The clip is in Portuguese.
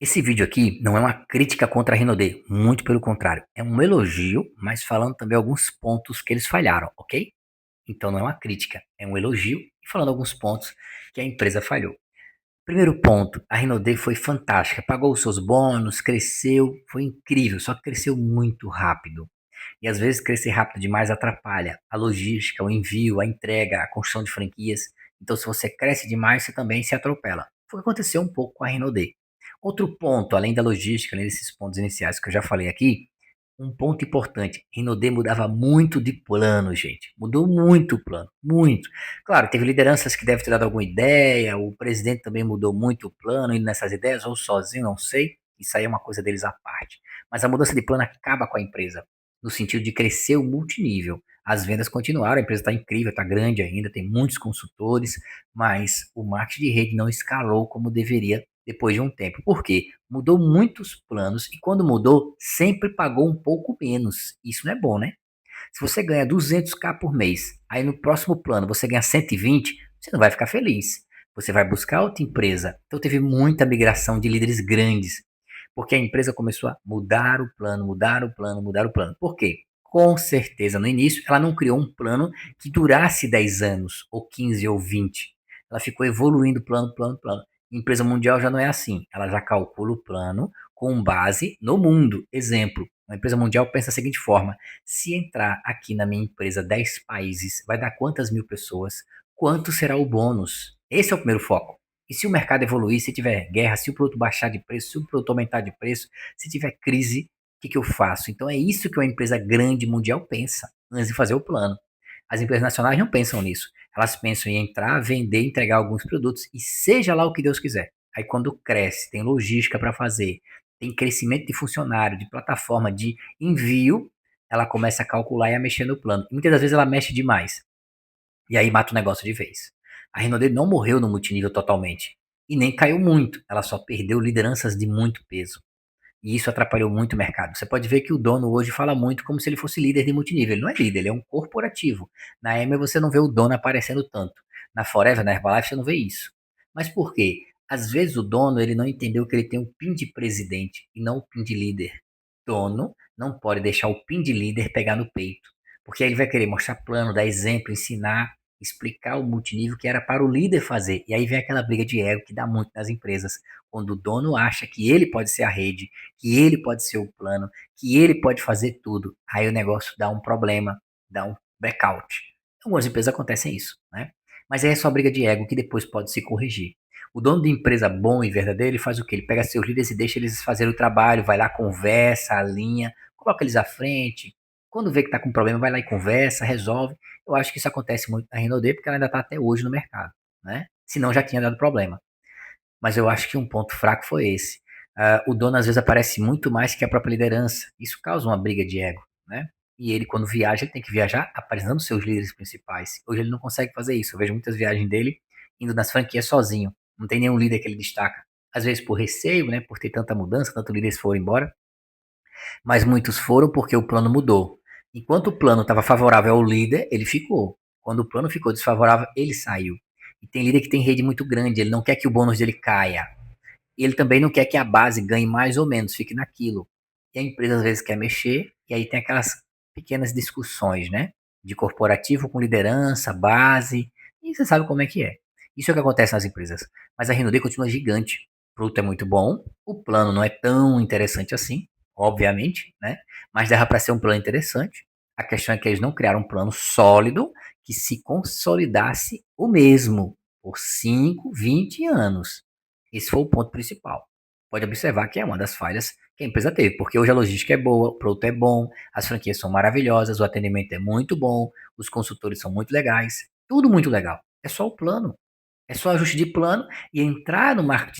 Esse vídeo aqui não é uma crítica contra a Rinode, muito pelo contrário, é um elogio, mas falando também alguns pontos que eles falharam, ok? Então não é uma crítica, é um elogio e falando alguns pontos que a empresa falhou. Primeiro ponto, a Rinode foi fantástica, pagou os seus bônus, cresceu, foi incrível, só que cresceu muito rápido. E às vezes crescer rápido demais atrapalha a logística, o envio, a entrega, a construção de franquias. Então se você cresce demais, você também se atropela. Foi o que aconteceu um pouco com a Rinode. Outro ponto, além da logística, além desses pontos iniciais que eu já falei aqui, um ponto importante, Rinode mudava muito de plano, gente. Mudou muito o plano, muito. Claro, teve lideranças que devem ter dado alguma ideia, o presidente também mudou muito o plano, indo nessas ideias, ou sozinho, não sei. Isso aí é uma coisa deles à parte. Mas a mudança de plano acaba com a empresa, no sentido de crescer o multinível. As vendas continuaram, a empresa está incrível, está grande ainda, tem muitos consultores, mas o marketing de rede não escalou como deveria depois de um tempo. Por quê? Mudou muitos planos e quando mudou, sempre pagou um pouco menos. Isso não é bom, né? Se você ganha 200k por mês, aí no próximo plano você ganha 120, você não vai ficar feliz. Você vai buscar outra empresa. Então teve muita migração de líderes grandes, porque a empresa começou a mudar o plano, mudar o plano, mudar o plano. Por quê? Com certeza, no início, ela não criou um plano que durasse 10 anos, ou 15 ou 20. Ela ficou evoluindo plano, plano, plano. Empresa mundial já não é assim. Ela já calcula o plano com base no mundo. Exemplo, uma empresa mundial pensa da seguinte forma: se entrar aqui na minha empresa 10 países, vai dar quantas mil pessoas? Quanto será o bônus? Esse é o primeiro foco. E se o mercado evoluir, se tiver guerra, se o produto baixar de preço, se o produto aumentar de preço, se tiver crise, o que eu faço? Então é isso que uma empresa grande mundial pensa antes de fazer o plano. As empresas nacionais não pensam nisso. Elas pensam em entrar, vender, entregar alguns produtos e seja lá o que Deus quiser. Aí quando cresce, tem logística para fazer, tem crescimento de funcionário, de plataforma, de envio, ela começa a calcular e a mexer no plano. E muitas das vezes ela mexe demais. E aí mata o negócio de vez. A Renaudet não morreu no multinível totalmente. E nem caiu muito. Ela só perdeu lideranças de muito peso. E isso atrapalhou muito o mercado. Você pode ver que o dono hoje fala muito como se ele fosse líder de multinível. Ele não é líder, ele é um corporativo. Na EMA você não vê o dono aparecendo tanto. Na Forever, na Herbalife, você não vê isso. Mas por quê? Às vezes o dono ele não entendeu que ele tem um PIN de presidente e não o PIN de líder. Dono não pode deixar o PIN de líder pegar no peito. Porque aí ele vai querer mostrar plano, dar exemplo, ensinar, explicar o multinível que era para o líder fazer. E aí vem aquela briga de ego que dá muito nas empresas. Quando o dono acha que ele pode ser a rede, que ele pode ser o plano, que ele pode fazer tudo. Aí o negócio dá um problema, dá um blackout. Em algumas empresas acontecem isso, né? Mas aí é só briga de ego que depois pode se corrigir. O dono de empresa bom e verdadeiro, ele faz o quê? Ele pega seus líderes e deixa eles fazerem o trabalho, vai lá, conversa, alinha, coloca eles à frente. Quando vê que tá com problema, vai lá e conversa, resolve. Eu acho que isso acontece muito na Renaudet, porque ela ainda tá até hoje no mercado, né? Senão já tinha dado problema. Mas eu acho que um ponto fraco foi esse. O dono às vezes aparece muito mais que a própria liderança. Isso causa uma briga de ego, né? E ele, quando viaja, ele tem que viajar apresentando seus líderes principais. Hoje ele não consegue fazer isso. Eu vejo muitas viagens dele indo nas franquias sozinho. Não tem nenhum líder que ele destaca. Às vezes por receio, né? Por ter tanta mudança, tantos líderes foram embora. Mas muitos foram porque o plano mudou. Enquanto o plano estava favorável ao líder, ele ficou. Quando o plano ficou desfavorável, ele saiu. E tem líder que tem rede muito grande, ele não quer que o bônus dele caia. Ele também não quer que a base ganhe mais ou menos, fique naquilo. E a empresa às vezes quer mexer, e aí tem aquelas pequenas discussões, né? De corporativo com liderança, base, e você sabe como é que é. Isso é o que acontece nas empresas. Mas a Renaudet continua gigante. O produto é muito bom, o plano não é tão interessante assim, obviamente, né? Mas dava para ser um plano interessante. A questão é que eles não criaram um plano sólido que se consolidasse o mesmo por 5, 20 anos. Esse foi o ponto principal. Pode observar que é uma das falhas que a empresa teve, porque hoje a logística é boa, o produto é bom, as franquias são maravilhosas, o atendimento é muito bom, os consultores são muito legais, tudo muito legal. É só o plano, é só ajuste de plano e entrar no marketing